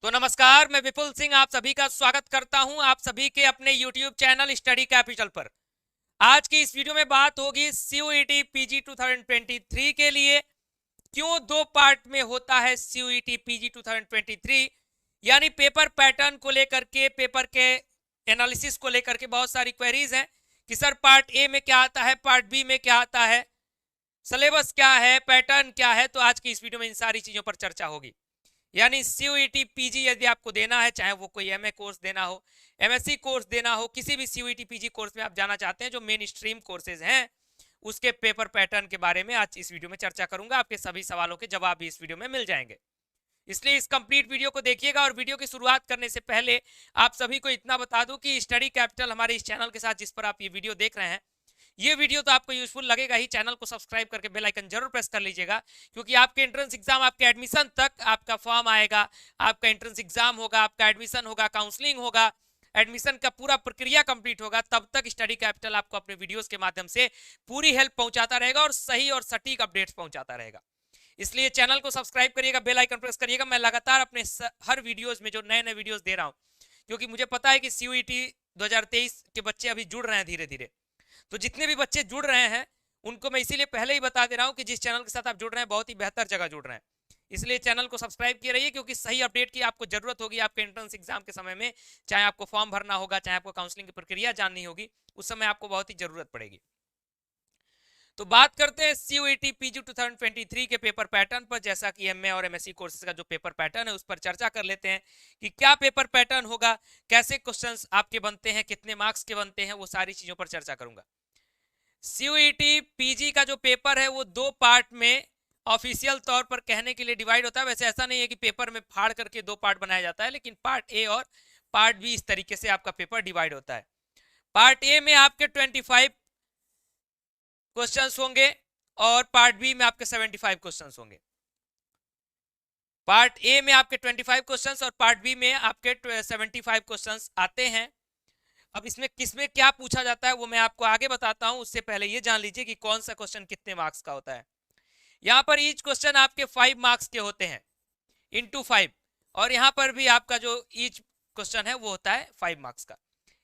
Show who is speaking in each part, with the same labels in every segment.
Speaker 1: तो नमस्कार, मैं विपुल सिंह आप सभी का स्वागत करता हूं आप सभी के अपने YouTube चैनल स्टडी कैपिटल पर। आज की इस वीडियो में बात होगी CUET PG 2023 के लिए क्यों दो पार्ट में होता है CUET PG 2023, यानी पेपर पैटर्न को लेकर के, पेपर के एनालिसिस को लेकर के बहुत सारी क्वेरीज हैं कि सर पार्ट ए में क्या आता है, पार्ट बी में क्या आता है, सिलेबस क्या है, पैटर्न क्या है। तो आज की इस वीडियो में इन सारी चीजों पर चर्चा होगी। यानी CUET PG यदि आपको देना है, चाहे वो कोई MA कोर्स देना हो, MSc कोर्स देना हो, किसी भी CUET PG कोर्स में आप जाना चाहते हैं जो मेन स्ट्रीम कोर्सेज हैं, उसके पेपर पैटर्न के बारे में आज इस वीडियो में चर्चा करूंगा। आपके सभी सवालों के जवाब भी इस वीडियो में मिल जाएंगे, इसलिए इस कंप्लीट वीडियो को देखिएगा। और वीडियो की शुरुआत करने से पहले आप सभी को इतना बता दूं कि स्टडी कैपिटल हमारे इस चैनल के साथ, जिस पर आप ये वीडियो देख रहे हैं, ये वीडियो तो आपको यूजफुल लगेगा ही। चैनल को सब्सक्राइब करके बेल आइकन जरूर प्रेस कर लीजिएगा, क्योंकि आपके एंट्रेंस एग्जाम, आपके एडमिशन तक आपका फॉर्म आएगा, आपका एंट्रेंस एग्जाम होगा, आपका एडमिशन होगा, काउंसलिंग होगा, एडमिशन का पूरा प्रक्रिया कंप्लीट होगा, तब तक स्टडी कैपिटल आपको अपने वीडियोस के माध्यम से पूरी हेल्प पहुंचाता रहेगा और सही और सटीक अपडेट्स पहुंचाता रहेगा। इसलिए चैनल को सब्सक्राइब करिएगा, बेल आइकन प्रेस करिएगा। मैं लगातार अपने हर वीडियोस में जो नए नए वीडियोस दे रहा हूं, क्योंकि मुझे पता है कि CUET 2023 के बच्चे अभी जुड़ रहे हैं धीरे धीरे। तो जितने भी बच्चे जुड़ रहे हैं उनको मैं इसीलिए पहले ही बता दे रहा हूं कि जिस चैनल के साथ आप जुड़ रहे हैं बहुत ही बेहतर जगह जुड़ रहे हैं, इसलिए चैनल को सब्सक्राइब किए रहिए, क्योंकि सही अपडेट की आपको जरूरत होगी आपके एंट्रेंस एग्जाम के समय में। चाहे आपको फॉर्म भरना होगा, चाहे आपको काउंसलिंग की प्रक्रिया जाननी होगी, उस समय आपको बहुत ही जरूरत पड़ेगी। तो बात करते हैं CUET PG 2023 के पेपर पैटर्न पर। जैसा कि MA और MSc कोर्सेज का जो पेपर पैटर्न है उस पर चर्चा कर लेते हैं कि क्या पेपर पैटर्न होगा, कैसे क्वेश्चंस आपके बनते हैं, कितने मार्क्स के बनते हैं, वो सारी चीजों पर चर्चा करूंगा। CUET PG का जो पेपर है वो दो पार्ट में ऑफिशियल तौर पर कहने के लिए डिवाइड होता है। वैसे ऐसा नहीं है कि पेपर में फाड़ करके दो पार्ट बनाया जाता है, लेकिन पार्ट ए और पार्ट बी इस तरीके से आपका पेपर डिवाइड होता है। पार्ट ए में आपके 25 क्वेश्चंस होंगे और पार्ट बी में आपके 75 क्वेश्चंस होंगे। पार्ट ए में आपके 25 क्वेश्चंस और पार्ट बी में आपके 75 क्वेश्चंस आते हैं। अब इसमें किसमें क्या पूछा जाता है वो मैं आपको आगे बताता हूं, उससे पहले ये जान लीजिए कि कौन सा क्वेश्चन कितने मार्क्स का होता है। यहां पर ईच क्वेश्चन आपके 5 मार्क्स के होते हैं, इंटू 5, और यहां पर भी आपका जो ईच क्वेश्चन है वो होता है 5 मार्क्स का।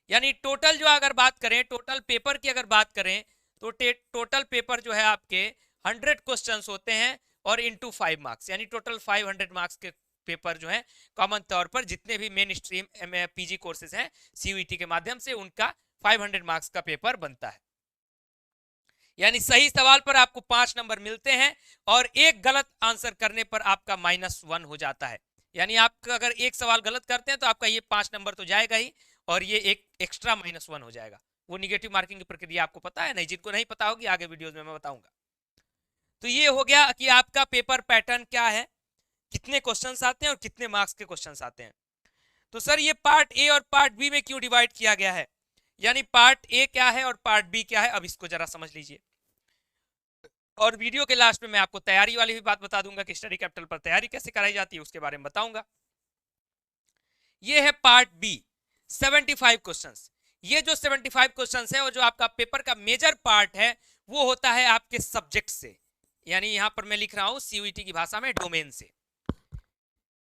Speaker 1: यानी टोटल जो अगर बात करें, टोटल पेपर की अगर बात करें, तो टोटल पेपर जो है आपके 100 क्वेश्चंस होते हैं और इंटू 5 मार्क्स, यानी टोटल 500 मार्क्स के पेपर जो है कॉमन तौर पर जितने भी मेन स्ट्रीम PG कोर्सेज हैं CUET के माध्यम से, उनका 500 मार्क्स का पेपर बनता है। यानी सही सवाल पर आपको 5 नंबर मिलते हैं और एक गलत आंसर करने पर आपका -1 हो जाता है। यानी आप अगर एक सवाल गलत करते हैं तो आपका ये 5 नंबर तो जाएगा ही, और ये एक एक्स्ट्रा -1 हो जाएगा। वो निगेटिव मार्किंग की प्रक्रिया आपको पता है नहीं, जिनको नहीं पता होगी आगे वीडियोस में मैं बताऊंगा। तो ये हो गया कि आपका पेपर पैटर्न क्या है, कितने क्वेश्चंस आते हैं और कितने मार्क्स के क्वेश्चंस आते हैं। तो सर ये पार्ट ए और पार्ट बी में क्यों डिवाइड किया गया है, यानी पार्ट ए क्या है और पार्ट बी क्या है, अब इसको जरा समझ लीजिए। और वीडियो के लास्ट में मैं आपको तैयारी वाली भी बात बता दूंगा कि स्टडी कैपिटल पर तैयारी कैसे कराई जाती है, उसके बारे में बताऊंगा। ये है पार्ट बी, 75 क्वेश्चंस। ये जो 75 क्वेश्चंस है और जो आपका पेपर का मेजर पार्ट है वो होता है आपके सब्जेक्ट से, यानी यहां पर मैं लिख रहा हूं CUET की भाषा में डोमेन से।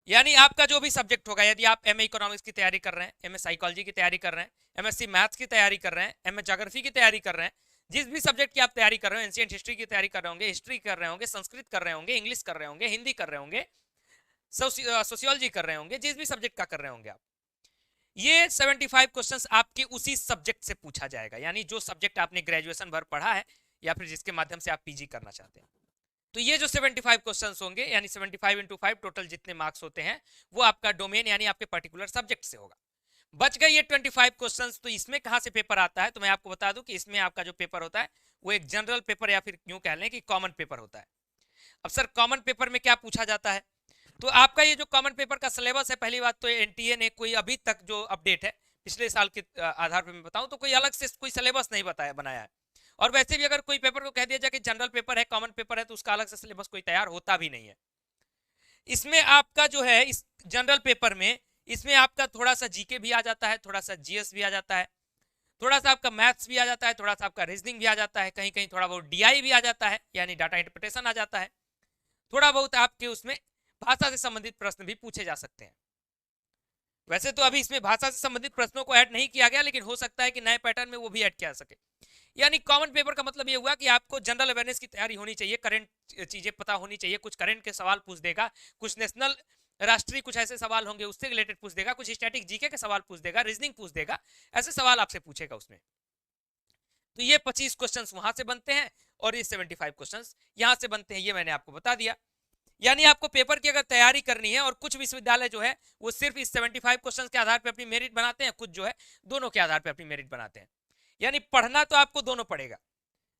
Speaker 1: यानी आपका जो भी सब्जेक्ट होगा, यदि आप MA इकोनॉमिक्स की तैयारी कर रहे हैं, MA साइकोलॉजी की तैयारी कर रहे हैं, MSc मैथ्स की तैयारी कर रहे हैं, MA ज्योग्राफी की तैयारी कर रहे हैं, जिस भी सब्जेक्ट की आप तैयारी कर रहे हो, एंशिएंट हिस्ट्री की तैयारी कर रहे होंगे, हिस्ट्री कर रहे होंगे, संस्कृत कर रहे होंगे, इंग्लिश कर रहे होंगे, हिंदी कर रहे होंगे, सोशियोलॉजी कर रहे होंगे, जिस भी सब्जेक्ट का कर रहे होंगे आप, ये 75 क्वेश्चंस आपके उसी सब्जेक्ट से पूछा जाएगा। यानी जो सब्जेक्ट आपने ग्रेजुएशन भर पढ़ा है या फिर जिसके माध्यम से आप PG करना चाहते हैं, तो ये जो 75 क्वेश्चंस होंगे, यानी 75 इंटू 5, टोटल जितने मार्क्स होते हैं वो आपका डोमेन यानी आपके पर्टिकुलर सब्जेक्ट से होगा। बच गए ये 25 क्वेश्चंस। तो इसमें कहां से पेपर आता है, तो मैं आपको बता दूं कि इसमें आपका जो पेपर होता है वो एक जनरल पेपर या फिर यूं कह लें कि कॉमन पेपर होता है। अब सर कॉमन पेपर में क्या पूछा जाता है, तो आपका ये जो कॉमन पेपर का सिलेबस है, पहली बात तो NTA ने कोई अभी तक जो अपडेट है पिछले साल के आधार पर मैं बताऊं तो कोई अलग से कोई सिलेबस नहीं बनाया है। और वैसे भी अगर कोई पेपर को कह दिया जाए कि जनरल पेपर है, कॉमन पेपर है, तो उसका अलग से सिलेबस कोई तैयार होता भी नहीं है। इसमें आपका जो है इस जनरल पेपर में, इसमें आपका थोड़ा सा GK भी आ जाता है, थोड़ा सा GS भी आ जाता है, थोड़ा सा आपका मैथ्स भी आ जाता है, थोड़ा सा आपका रीजनिंग भी आ जाता है, कहीं कहीं थोड़ा बहुत DI भी आ जाता है, यानी डाटा इंटरप्रिटेशन आ जाता है, थोड़ा बहुत आपके उसमें भाषा से संबंधित प्रश्न भी पूछे जा सकते हैं। वैसे तो अभी इसमें भाषा से संबंधित प्रश्नों को ऐड नहीं किया गया, लेकिन हो सकता है कि नए पैटर्न में वो भी ऐड किया जा सके। यानी कॉमन पेपर का मतलब ये हुआ कि आपको जनरल अवेयरनेस की तैयारी होनी चाहिए, करंट चीजें पता होनी चाहिए, कुछ करंट के सवाल पूछ देगा, कुछ नेशनल राष्ट्रीय कुछ ऐसे सवाल होंगे उससे रिलेटेड पूछ देगा, कुछ स्टैटिक जीके के सवाल पूछ देगा, रीजनिंग पूछ देगा, ऐसे सवाल आपसे पूछेगा उसमें। तो ये 25 क्वेश्चंस वहां से बनते हैं और ये 75 क्वेश्चंस यहां से बनते हैं, ये मैंने आपको बता दिया। यानी आपको पेपर की अगर तैयारी करनी है, और कुछ विश्वविद्यालय जो है वो सिर्फ इस 75 क्वेश्चंस के आधार पर अपनी मेरिट बनाते हैं, कुछ जो है दोनों के आधार पर अपनी मेरिट बनाते हैं। यानी पढ़ना तो आपको दोनों पड़ेगा,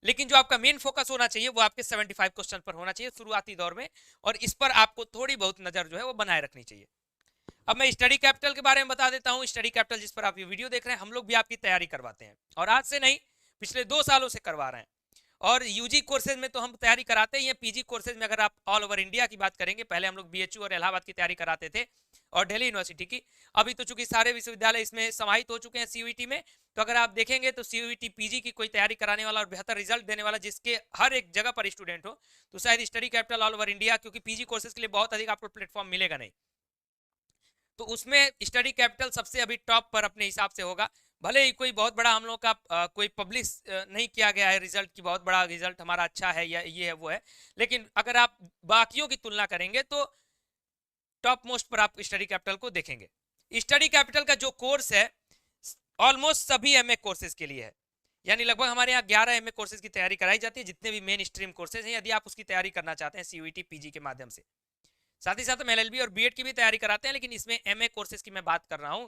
Speaker 1: लेकिन जो आपका मेन फोकस होना चाहिए वो आपके 75 क्वेश्चन पर होना चाहिए शुरुआती दौर में, और इस पर आपको थोड़ी बहुत नजर जो है वो बनाए रखनी चाहिए। अब मैं स्टडी कैपिटल के बारे में बता देता हूं। स्टडी कैपिटल जिस पर आप ये वीडियो देख रहे हैं, हम लोग भी आपकी तैयारी करवाते हैं, और आज से नहीं, पिछले 2 सालों से करवा रहे हैं। और यूजी कोर्सेज में तो हम तैयारी कराते ही हैं। पीजी कोर्सेज में अगर आप ऑल ओवर इंडिया की बात करेंगे, पहले हम लोग बीएचयू और इलाहाबाद की तैयारी कराते थे, और दिल्ली यूनिवर्सिटी की। अभी तो चूंकि सारे विश्वविद्यालय इसमें समाहित हो चुके हैं सीयूईटी में, तो अगर आप देखेंगे तो सीयूईटी पीजी की कोई तैयारी कराने वाला और बेहतर रिजल्ट देने वाला जिसके हर एक जगह पर स्टूडेंट हो, तो शायद study capital all over India, क्योंकि पीजी कोर्सेज के लिए बहुत अधिक आपको प्लेटफॉर्म मिलेगा नहीं, तो उसमें स्टडी कैपिटल सबसे अभी टॉप पर अपने हिसाब से होगा। भले ही कोई बहुत बड़ा हम लोग का कोई पब्लिश नहीं किया गया है रिजल्ट की बहुत बड़ा रिजल्ट हमारा अच्छा है या ये है वो है, लेकिन अगर आप बाकियों की तुलना करेंगे तो टॉप मोस्ट पर आप स्टडी कैपिटल को देखेंगे। स्टडी कैपिटल का जो कोर्स है ऑलमोस्ट सभी एमए कोर्सेज के लिए है, यानी लगभग हमारे यहाँ 11 एमए कोर्सेज की तैयारी कराई जाती है, जितने भी मेन स्ट्रीम कोर्सेज हैं, यदि आप उसकी तैयारी करना चाहते हैं सीयूईटी पीजी के माध्यम से। साथ ही साथ हम एलएलबी और बीएड की भी तैयारी कराते हैं, लेकिन इसमें एमए कोर्सेज की मैं बात कर रहा हूं।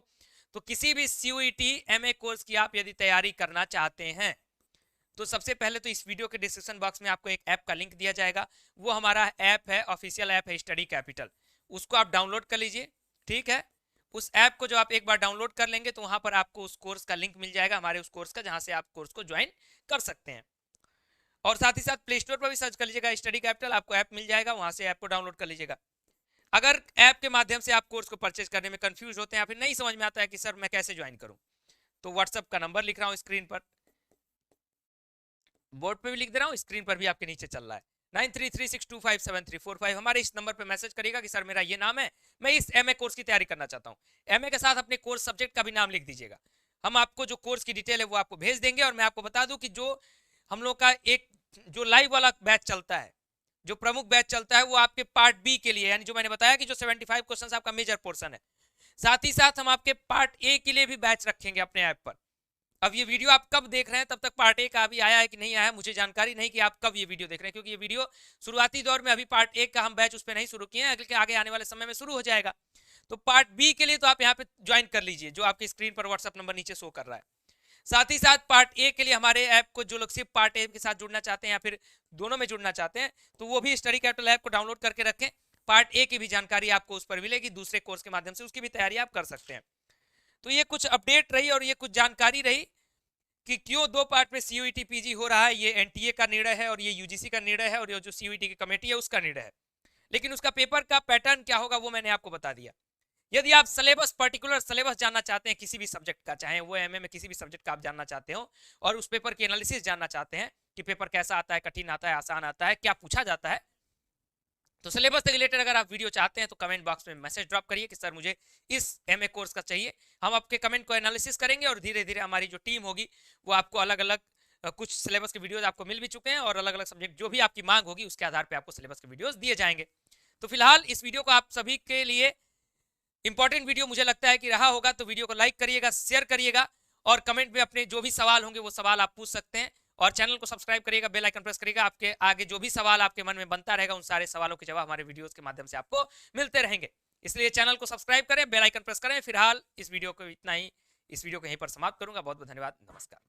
Speaker 1: तो किसी भी सीयूईटी एमए कोर्स की आप यदि तैयारी करना चाहते हैं, तो सबसे पहले तो इस वीडियो के डिस्क्रिप्शन बॉक्स में आपको एक ऐप का लिंक दिया जाएगा। वो हमारा ऐप है, ऑफिशियल ऐप है स्टडी कैपिटल, उसको आप डाउनलोड कर लीजिए। ठीक है, उस ऐप को जो आप एक बार डाउनलोड कर लेंगे तो वहां पर आपको उस कोर्स का लिंक मिल जाएगा, हमारे उस कोर्स का, जहां से आप कोर्स को ज्वाइन कर सकते हैं। और साथ ही साथ प्ले स्टोर पर भी सर्च कर लीजिएगा स्टडी कैपिटल, आपको ऐप मिल जाएगा, वहां से ऐप को डाउनलोड कर लीजिएगा। अगर ऐप के माध्यम से आप कोर्स को परचेज करने में कंफ्यूज होते हैं या फिर नहीं समझ में आता है कि सर मैं कैसे ज्वाइन करूं, तो व्हाट्सएप का नंबर लिख रहा हूं स्क्रीन पर, बोर्ड पे भी लिख दे रहा हूं, स्क्रीन पर भी आपके नीचे चल रहा है, 9336257345। हमारे इस नंबर पे मैसेज करिएगा कि सर मेरा ये नाम है, मैं इस एमए कोर्स की तैयारी करना चाहता हूं। एमए के साथ अपने कोर्स सब्जेक्ट का भी नाम लिख दीजिएगा, हम आपको जो कोर्स की डिटेल है वो आपको भेज देंगे। और मैं आपको बता दूं कि जो हम लोग का एक जो लाइव वाला बैच चलता है, जो प्रमुख बैच चलता है, वो आपके पार्ट बी के लिए, यानी जो मैंने बताया कि जो 75 क्वेश्चंस आपका मेजर पोर्शन है, साथ ही साथ हम आपके पार्ट ए के लिए भी बैच रखेंगे अपने ऐप पर। अब ये वीडियो आप कब देख रहे हैं, तब तक पार्ट ए का अभी आया है कि नहीं आया मुझे जानकारी नहीं कि आप कब ये वीडियो देख रहे हैं, क्योंकि ये वीडियो शुरुआती दौर में अभी पार्ट ए का हम बैच उस पर नहीं शुरू किए हैं, अगले आगे आने वाले समय में शुरू हो जाएगा। तो पार्ट बी के लिए तो आप यहाँ पे ज्वाइन कर लीजिए, जो आपकी स्क्रीन पर व्हाट्सएप नंबर नीचे शो कर रहा है। साथ ही साथ पार्ट ए के लिए हमारे ऐप को जो लोग सिर्फ पार्ट ए के साथ जुड़ना चाहते हैं या फिर दोनों में जुड़ना चाहते हैं, तो वो भी स्टडी कैपिटल ऐप को डाउनलोड करके रखें। पार्ट ए की भी जानकारी आपको उस पर मिलेगी, दूसरे कोर्स के माध्यम से उसकी भी तैयारी आप कर सकते हैं। तो ये कुछ अपडेट रही और ये कुछ जानकारी रही कि क्यों 2 पार्ट में सीयूईटी पीजी हो रहा है। ये एनटीए का निर्णय है और ये यूजीसी का निर्णय है और ये जो सीयूईटी की कमेटी है उसका निर्णय है, लेकिन उसका पेपर का पैटर्न क्या होगा वो मैंने आपको बता दिया। यदि आप सिलेबस, पर्टिकुलर सिलेबस जानना चाहते हैं किसी भी सब्जेक्ट का, चाहे वो एमए में किसी भी सब्जेक्ट का आप जानना चाहते हो, और उस पेपर की एनालिसिस जानना चाहते हैं कि पेपर कैसा आता है, कठिन आता है, आसान आता है, क्या पूछा जाता है, तो सिलेबस से रिलेटेड अगर आप वीडियो चाहते हैं तो कमेंट बॉक्स में मैसेज ड्रॉप करिए कि सर मुझे इस एमए कोर्स का चाहिए। हम आपके कमेंट को एनालिसिस करेंगे और धीरे धीरे हमारी जो टीम होगी वो आपको अलग अलग कुछ सिलेबस के वीडियोस आपको मिल भी चुके हैं, और अलग अलग सब्जेक्ट जो भी आपकी मांग होगी उसके आधार पर आपको सिलेबस के वीडियोस दिए जाएंगे। तो फिलहाल इस वीडियो को आप सभी के लिए इंपॉर्टेंट वीडियो मुझे लगता है कि रहा होगा, तो वीडियो को लाइक करिएगा, शेयर करिएगा, और कमेंट में अपने जो भी सवाल होंगे वो सवाल आप पूछ सकते हैं, और चैनल को सब्सक्राइब करिएगा, बेल आइकन प्रेस करिएगा। आपके आगे जो भी सवाल आपके मन में बनता रहेगा उन सारे सवालों के जवाब हमारे वीडियोस के माध्यम से आपको मिलते रहेंगे, इसलिए चैनल को सब्सक्राइब करें, बेल आइकन प्रेस करें। फिलहाल इस वीडियो को इतना ही, इस वीडियो को यहीं पर समाप्त करूंगा। बहुत बहुत धन्यवाद, नमस्कार।